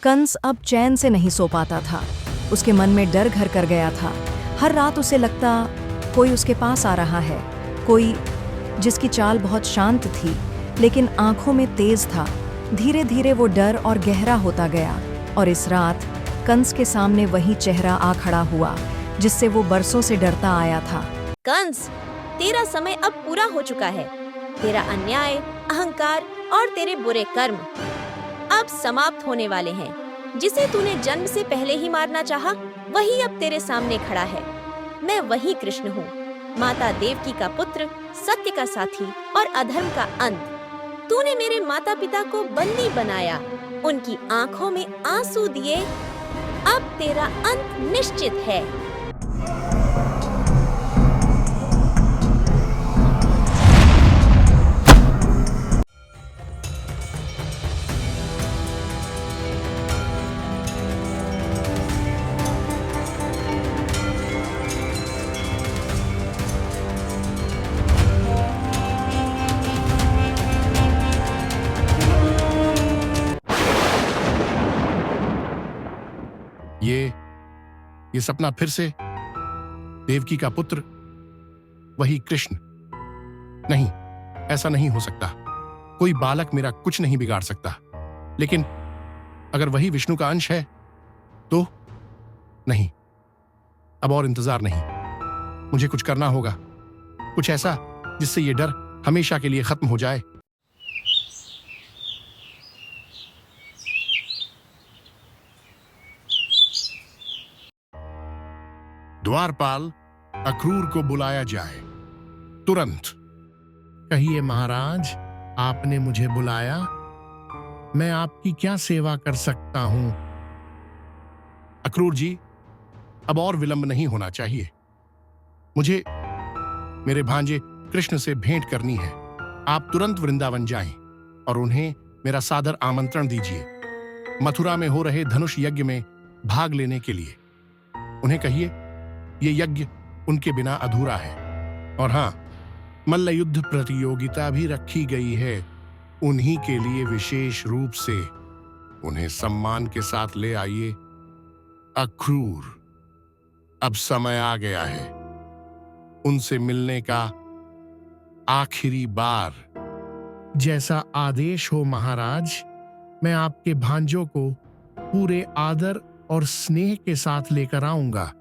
कंस अब चैन से नहीं सो पाता था। उसके मन में डर घर कर गया था। हर रात उसे लगता कोई उसके पास आ रहा है, कोई जिसकी चाल बहुत शांत थी लेकिन आंखों में तेज था। धीरे धीरे वो डर और गहरा होता गया और इस रात कंस के सामने वही चेहरा आ खड़ा हुआ जिससे वो बरसों से डरता आया था। कंस, तेरा समय अब पूरा हो चुका है। तेरा अन्याय, अहंकार और तेरे बुरे कर्म अब समाप्त होने वाले हैं। जिसे तूने जन्म से पहले ही मारना चाहा, वही अब तेरे सामने खड़ा है। मैं वही कृष्ण हूँ, माता देवकी का पुत्र, सत्य का साथी और अधर्म का अंत। तूने मेरे माता पिता को बंदी बनाया, उनकी आंखों में आंसू दिए। अब तेरा अंत निश्चित है। ये सपना फिर से देवकी का पुत्र, वही कृष्ण। नहीं, ऐसा नहीं हो सकता। कोई बालक मेरा कुछ नहीं बिगाड़ सकता। लेकिन अगर वही विष्णु का अंश है तो नहीं, अब और इंतजार नहीं। मुझे कुछ करना होगा, कुछ ऐसा जिससे ये डर हमेशा के लिए खत्म हो जाए। द्वारपाल, अक्रूर को बुलाया जाए तुरंत। कहिए महाराज, आपने मुझे बुलाया। मैं आपकी क्या सेवा कर सकता हूं? अक्रूर जी, अब और विलंब नहीं होना चाहिए। मुझे मेरे भांजे कृष्ण से भेंट करनी है। आप तुरंत वृंदावन जाएं और उन्हें मेरा सादर आमंत्रण दीजिए मथुरा में हो रहे धनुष यज्ञ में भाग लेने के लिए। उन्हें कहिए ये यज्ञ उनके बिना अधूरा है। और हां, मल्ल युद्ध प्रतियोगिता भी रखी गई है, उन्हीं के लिए विशेष रूप से। उन्हें सम्मान के साथ ले आइए। अक्रूर, अब समय आ गया है उनसे मिलने का आखिरी बार। जैसा आदेश हो महाराज। मैं आपके भांजों को पूरे आदर और स्नेह के साथ लेकर आऊंगा।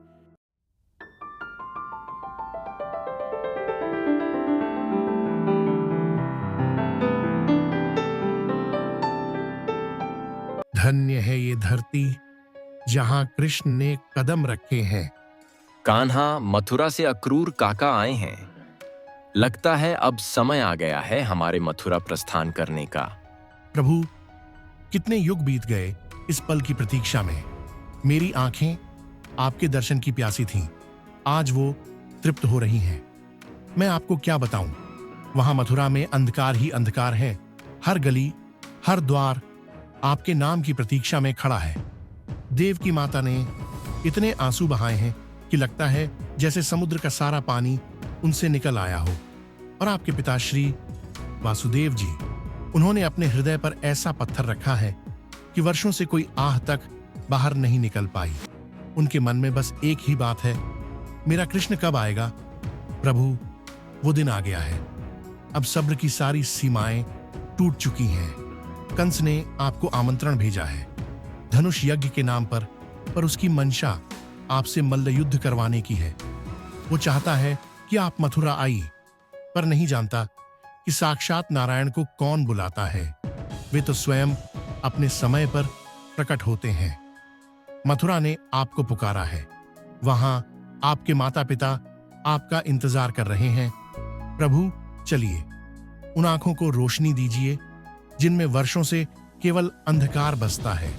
धन्य है ये धरती जहां कृष्ण ने कदम रखे हैं। कान्हा, मथुरा से अक्रूर काका आए हैं। लगता है अब समय आ गया है हमारे मथुरा प्रस्थान करने का। प्रभु, कितने युग बीत गए इस पल की प्रतीक्षा में। मेरी आंखें आपके दर्शन की प्यासी थीं, आज वो तृप्त हो रही हैं। मैं आपको क्या बताऊं, वहां मथुरा में अंधकार ही अंधकार है। हर गली, हर द्वार आपके नाम की प्रतीक्षा में खड़ा है। देव की माता ने इतने आंसू बहाए हैं कि लगता है जैसे समुद्र का सारा पानी उनसे निकल आया हो। और आपके पिता श्री वासुदेव जी, उन्होंने अपने हृदय पर ऐसा पत्थर रखा है कि वर्षों से कोई आह तक बाहर नहीं निकल पाई। उनके मन में बस एक ही बात है, मेरा कृष्ण कब आएगा। प्रभु, वो दिन आ गया है। अब सब्र की सारी सीमाएं टूट चुकी हैं। कंस ने आपको आमंत्रण भेजा है धनुष यज्ञ के नाम पर उसकी मंशा आपसे मल्ल युद्ध करवाने की है। वो चाहता है कि आप मथुरा आई, पर नहीं जानता कि साक्षात नारायण को कौन बुलाता है। वे तो स्वयं अपने समय पर प्रकट होते हैं। मथुरा ने आपको पुकारा है। वहां आपके माता पिता आपका इंतजार कर रहे हैं। प्रभु, चलिए, उन आंखों को रोशनी दीजिए जिनमें वर्षों से केवल अंधकार बसता है।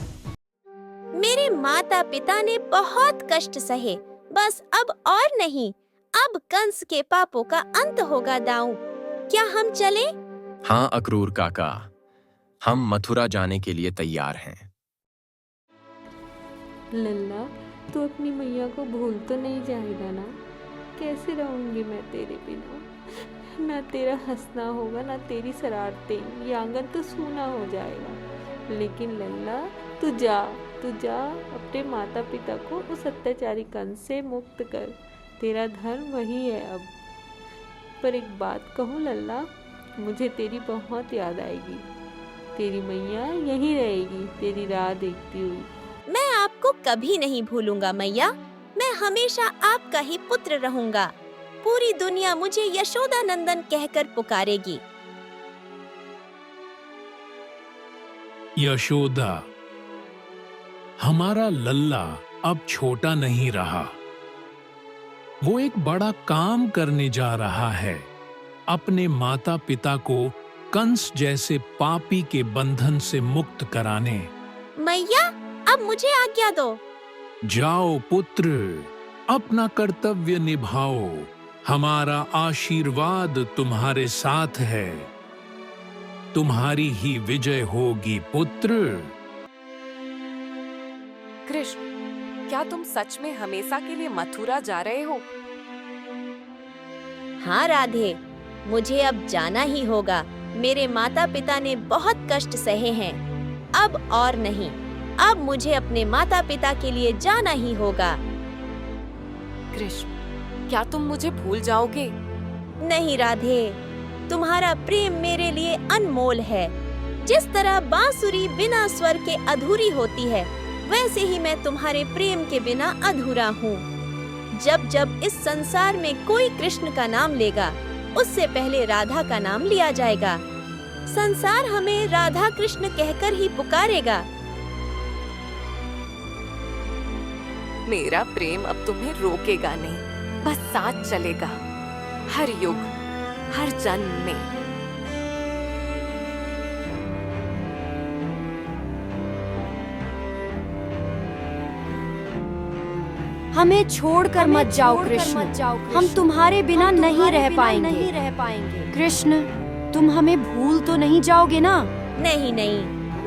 मेरे माता पिता ने बहुत कष्ट सहे, बस अब और नहीं। अब कंस के पापों का अंत होगा दाऊ। क्या हम चलें? हाँ अक्रूर काका, हम मथुरा जाने के लिए तैयार हैं। लल्ला, तू अपनी मैया को भूल तो नहीं जाएगा ना? कैसे रहूंगी मैं तेरे बिना? ना तेरा हंसना होगा, ना तेरी शरारतें। ये आंगन तो सूना हो जाएगा। लेकिन लल्ला, तू जा अपने माता पिता को उस अत्याचारी कंस से मुक्त कर। तेरा धर्म वही है अब। पर एक बात कहूँ लल्ला, मुझे तेरी बहुत याद आएगी। तेरी मैया यहीं रहेगी तेरी राह देखती हुई। मैं आपको कभी नहीं भूलूंगा मैया। मैं हमेशा आपका ही पुत्र रहूंगा। पूरी दुनिया मुझे यशोदा नंदन कहकर पुकारेगी। यशोदा, हमारा लल्ला अब छोटा नहीं रहा। वो एक बड़ा काम करने जा रहा है, अपने माता पिता को कंस जैसे पापी के बंधन से मुक्त कराने। मैया, अब मुझे आज्ञा दो। जाओ पुत्र, अपना कर्तव्य निभाओ। हमारा आशीर्वाद तुम्हारे साथ है। तुम्हारी ही विजय होगी पुत्र। कृष्ण, क्या तुम सच में हमेशा के लिए मथुरा जा रहे हो? हाँ राधे, मुझे अब जाना ही होगा। मेरे माता पिता ने बहुत कष्ट सहे हैं। अब और नहीं, अब मुझे अपने माता पिता के लिए जाना ही होगा। कृष्ण, क्या तुम मुझे भूल जाओगे? नहीं राधे, तुम्हारा प्रेम मेरे लिए अनमोल है। जिस तरह बांसुरी बिना स्वर के अधूरी होती है, वैसे ही मैं तुम्हारे प्रेम के बिना अधूरा हूँ। जब जब इस संसार में कोई कृष्ण का नाम लेगा, उससे पहले राधा का नाम लिया जाएगा। संसार हमें राधा कृष्ण कहकर ही पुकारेगा। मेरा प्रेम अब तुम्हें रोकेगा नहीं, बस साथ चलेगा, हर युग, हर जन्म में। हमें छोड़कर मत जाओ कृष्ण, हम तुम्हारे बिना नहीं रह पाएंगे। कृष्ण, तुम हमें भूल तो नहीं जाओगे ना? नहीं नहीं,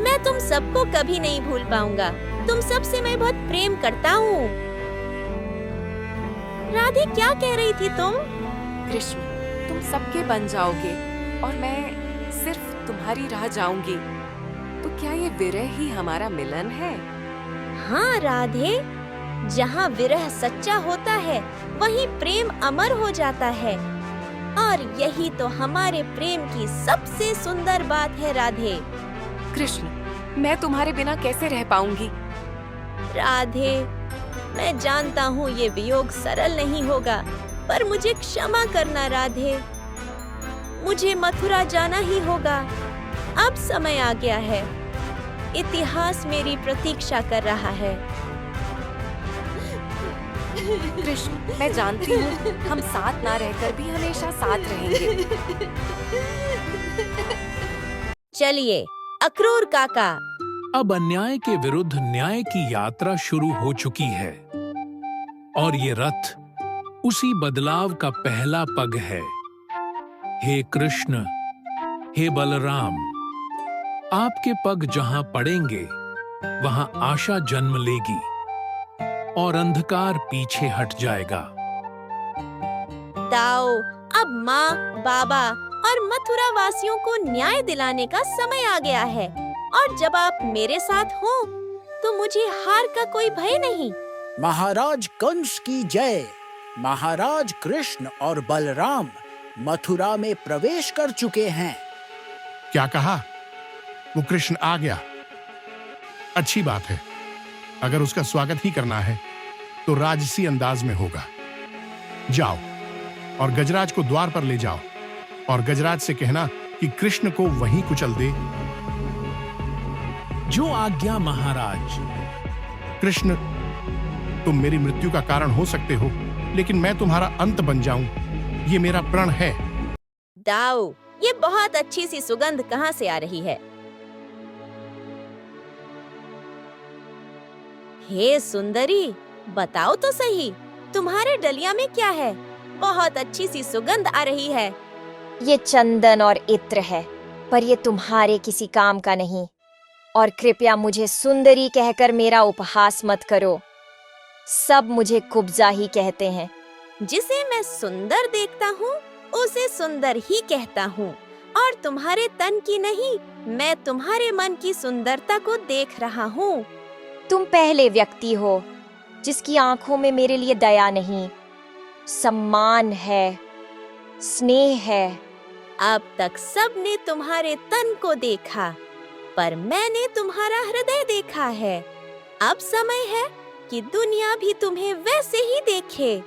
मैं तुम सबको कभी नहीं भूल पाऊंगा। तुम सबसे मैं बहुत प्रेम करता हूँ। राधे, क्या कह रही थी तुम? कृष्ण, तुम सबके बन जाओगे और मैं सिर्फ तुम्हारी राह जाऊंगी। तो क्या ये विरह ही हमारा मिलन है? हाँ राधे, जहाँ विरह सच्चा होता है, वहीं प्रेम अमर हो जाता है। और यही तो हमारे प्रेम की सबसे सुंदर बात है राधे। कृष्ण, मैं तुम्हारे बिना कैसे रह पाऊंगी? राधे, मैं जानता हूँ ये वियोग सरल नहीं होगा, पर मुझे क्षमा करना राधे। मुझे मथुरा जाना ही होगा। अब समय आ गया है। इतिहास मेरी प्रतीक्षा कर रहा है। कृष्ण, मैं जानती हूँ हम साथ ना रहकर भी हमेशा साथ रहेंगे। चलिए अक्रूर काका। अब अन्याय के विरुद्ध न्याय की यात्रा शुरू हो चुकी है और ये रथ उसी बदलाव का पहला पग है। हे कृष्ण, हे बलराम, आपके पग जहां पड़ेंगे वहां आशा जन्म लेगी और अंधकार पीछे हट जाएगा। दाओ, अब माँ, बाबा और मथुरा वासियों को न्याय दिलाने का समय आ गया है। और जब आप मेरे साथ हो, तो मुझे हार का कोई भय नहीं। महाराज कंस की जय। महाराज कृष्ण और बलराम मथुरा में प्रवेश कर चुके हैं। क्या कहा? वो कृष्ण आ गया। अच्छी बात है। अगर उसका स्वागत ही करना है तो राजसी अंदाज में होगा। जाओ और गजराज को द्वार पर ले जाओ और गजराज से कहना कि कृष्ण को वहीं कुचल दे। जो आज्ञा महाराज। कृष्ण, तुम मेरी मृत्यु का कारण हो सकते हो, लेकिन मैं तुम्हारा अंत बन जाऊं, ये मेरा प्रण है। दाऊ, ये बहुत अच्छी सी सुगंध कहाँ से आ रही है? हे सुंदरी, बताओ तो सही, तुम्हारे डलिया में क्या है? बहुत अच्छी सी सुगंध आ रही है। ये चंदन और इत्र है, पर ये तुम्हारे किसी काम का नहीं। और कृपया मुझे सुंदरी कहकर मेरा उपहास मत करो। सब मुझे कुब्जा ही कहते हैं। जिसे मैं सुंदर देखता हूँ, उसे सुंदर ही कहता हूँ। और तुम्हारे तन की नहीं, मैं तुम्हारे मन की सुंदरता को देख रहा हूँ। तुम पहले व्यक्ति हो जिसकी आंखों में मेरे लिए दया नहीं, सम्मान है, स्नेह है। अब तक सबने तुम्हारे तन को देखा, पर मैंने तुम्हारा हृदय देखा है। अब समय है कि दुनिया भी तुम्हें वैसे ही देखे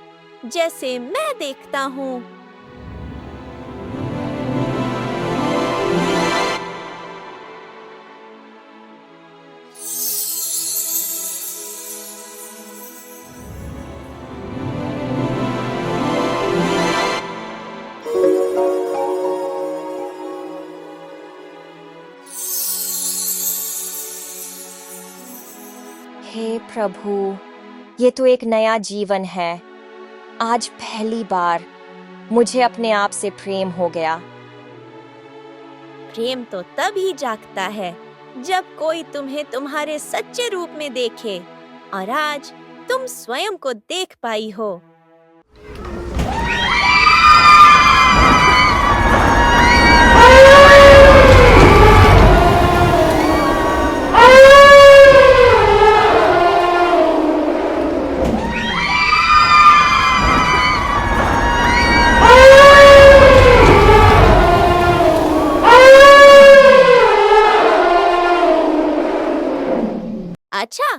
जैसे मैं देखता हूँ। हे प्रभु, ये तो एक नया जीवन है। आज पहली बार मुझे अपने आप से प्रेम हो गया। प्रेम तो तब ही जागता है जब कोई तुम्हें तुम्हारे सच्चे रूप में देखे, और आज तुम स्वयं को देख पाई हो। अच्छा,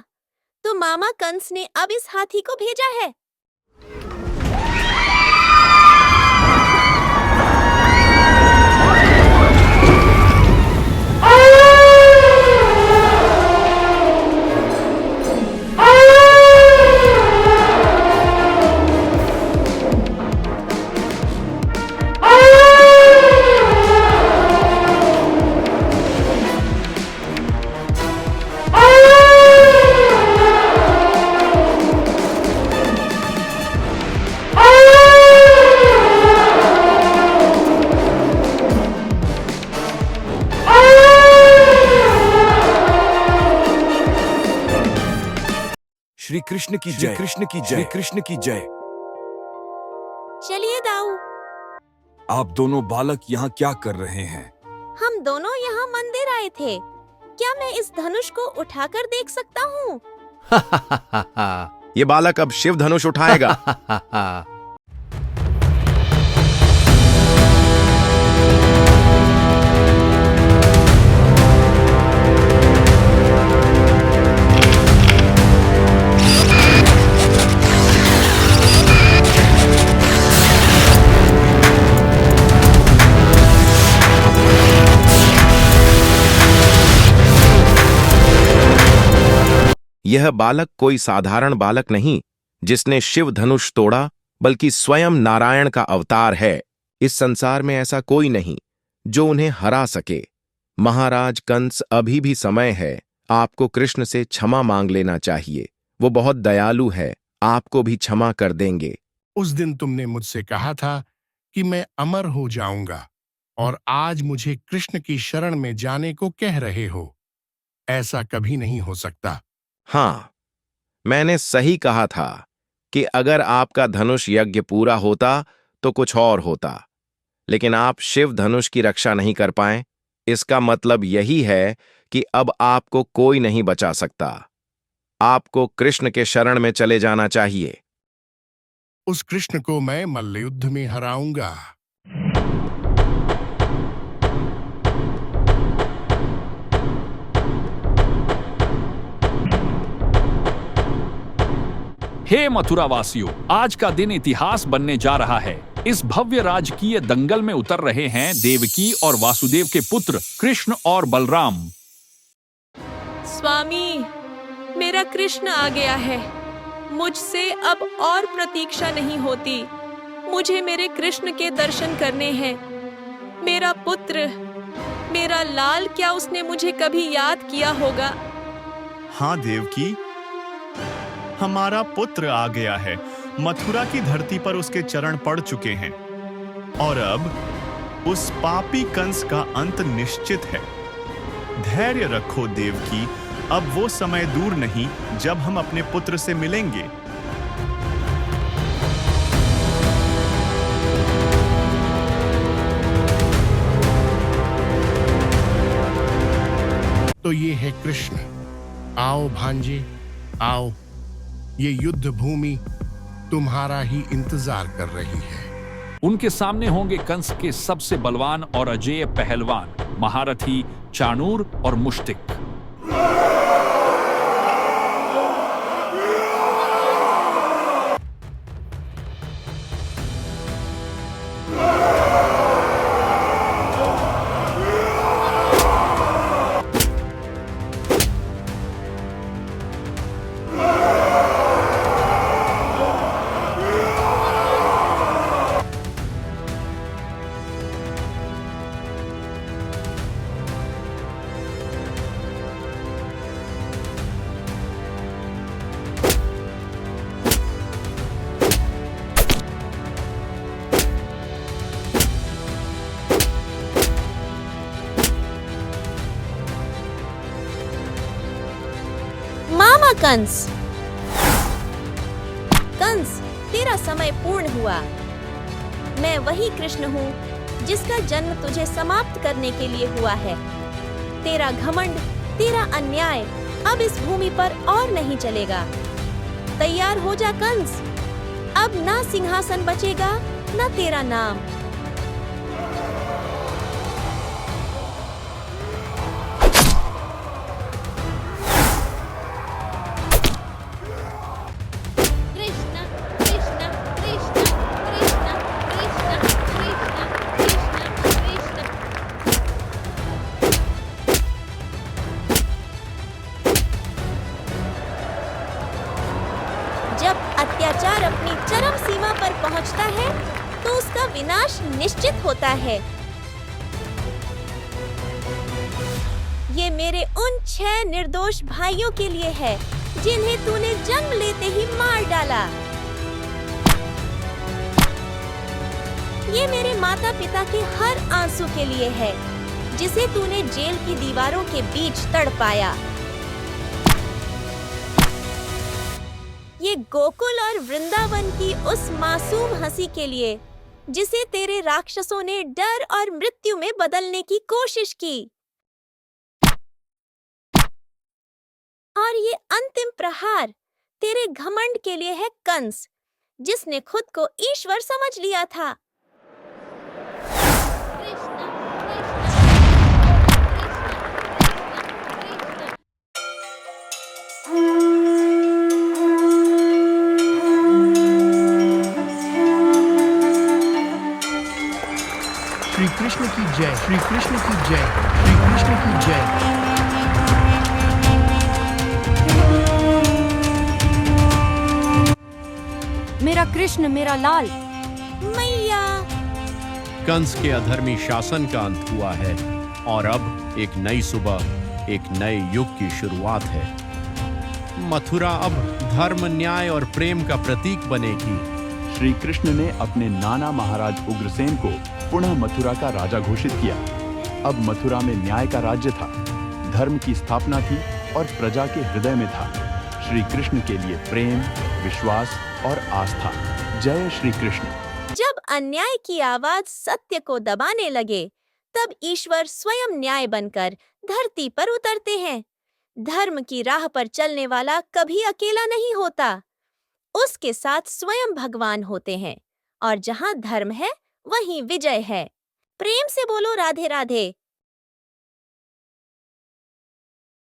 तो मामा कंस ने अब इस हाथी को भेजा है। श्री कृष्ण की जय, कृष्ण की जय, कृष्ण की जय। चलिए दाऊ, आप दोनों बालक यहाँ क्या कर रहे हैं? हम दोनों यहाँ मंदिर आए थे। क्या मैं इस धनुष को उठाकर देख सकता हूँ? ये बालक अब शिव धनुष उठाएगा। यह बालक कोई साधारण बालक नहीं जिसने शिव धनुष तोड़ा, बल्कि स्वयं नारायण का अवतार है। इस संसार में ऐसा कोई नहीं जो उन्हें हरा सके। महाराज कंस, अभी भी समय है। आपको कृष्ण से क्षमा मांग लेना चाहिए। वो बहुत दयालु है, आपको भी क्षमा कर देंगे। उस दिन तुमने मुझसे कहा था कि मैं अमर हो जाऊंगा, और आज मुझे कृष्ण की शरण में जाने को कह रहे हो। ऐसा कभी नहीं हो सकता। हाँ, मैंने सही कहा था कि अगर आपका धनुष यज्ञ पूरा होता तो कुछ और होता, लेकिन आप शिव धनुष की रक्षा नहीं कर पाए। इसका मतलब यही है कि अब आपको कोई नहीं बचा सकता। आपको कृष्ण के शरण में चले जाना चाहिए। उस कृष्ण को मैं मल्लयुद्ध में हराऊंगा। हे मथुरावासियों, आज का दिन इतिहास बनने जा रहा है। इस भव्य राजकीय दंगल में उतर रहे हैं देवकी और वासुदेव के पुत्र कृष्ण और बलराम। स्वामी, मेरा कृष्ण आ गया है। मुझसे अब और प्रतीक्षा नहीं होती। मुझे मेरे कृष्ण के दर्शन करने हैं। मेरा पुत्र, मेरा लाल, क्या उसने मुझे कभी याद किया होगा? हाँ देवकी, हमारा पुत्र आ गया है। मथुरा की धरती पर उसके चरण पड़ चुके हैं, और अब उस पापी कंस का अंत निश्चित है। धैर्य रखो देवकी, अब वो समय दूर नहीं जब हम अपने पुत्र से मिलेंगे। तो ये है कृष्ण। आओ भांजे, आओ, ये युद्ध भूमि तुम्हारा ही इंतजार कर रही है। उनके सामने होंगे कंस के सबसे बलवान और अजेय पहलवान, महारथी चाणूर और मुष्टिक। मामा कंस, कंस, तेरा समय पूर्ण हुआ। मैं वही कृष्ण हूँ जिसका जन्म तुझे समाप्त करने के लिए हुआ है। तेरा घमंड, तेरा अन्याय अब इस भूमि पर और नहीं चलेगा। तैयार हो जा कंस, अब ना सिंहासन बचेगा ना तेरा नाम। जब अत्याचार अपनी चरम सीमा पर पहुंचता है तो उसका विनाश निश्चित होता है। ये मेरे उन 6 निर्दोष भाइयों के लिए है जिन्हें तूने जन्म लेते ही मार डाला। ये मेरे माता पिता के हर आंसू के लिए है जिसे तूने जेल की दीवारों के बीच तड़पाया। ये गोकुल और वृंदावन की उस मासूम हंसी के लिए जिसे तेरे राक्षसों ने डर और मृत्यु में बदलने की कोशिश की। और ये अंतिम प्रहार तेरे घमंड के लिए है कंस, जिसने खुद को ईश्वर समझ लिया था। श्री कृष्ण की जय, श्री कृष्ण की जय, श्री कृष्ण की जय। मेरा कृष्ण, मेरा लाल। मैया। कंस के अधर्मी शासन का अंत हुआ है और अब एक नई सुबह, एक नए युग की शुरुआत है। मथुरा अब धर्म, न्याय और प्रेम का प्रतीक बनेगी। श्री कृष्ण ने अपने नाना महाराज उग्रसेन को पुनः मथुरा का राजा घोषित किया। अब मथुरा में न्याय का राज्य था, धर्म की स्थापना थी और प्रजा के हृदय में था श्री कृष्ण के लिए प्रेम, विश्वास और आस्था। जय श्री कृष्ण। जब अन्याय की आवाज सत्य को दबाने लगे, तब ईश्वर स्वयं न्याय बनकर धरती पर उतरते हैं। धर्म की राह पर चलने वाला कभी अकेला नहीं होता, उसके साथ स्वयं भगवान होते हैं। और जहाँ धर्म है वहीं विजय है। प्रेम से बोलो राधे राधे।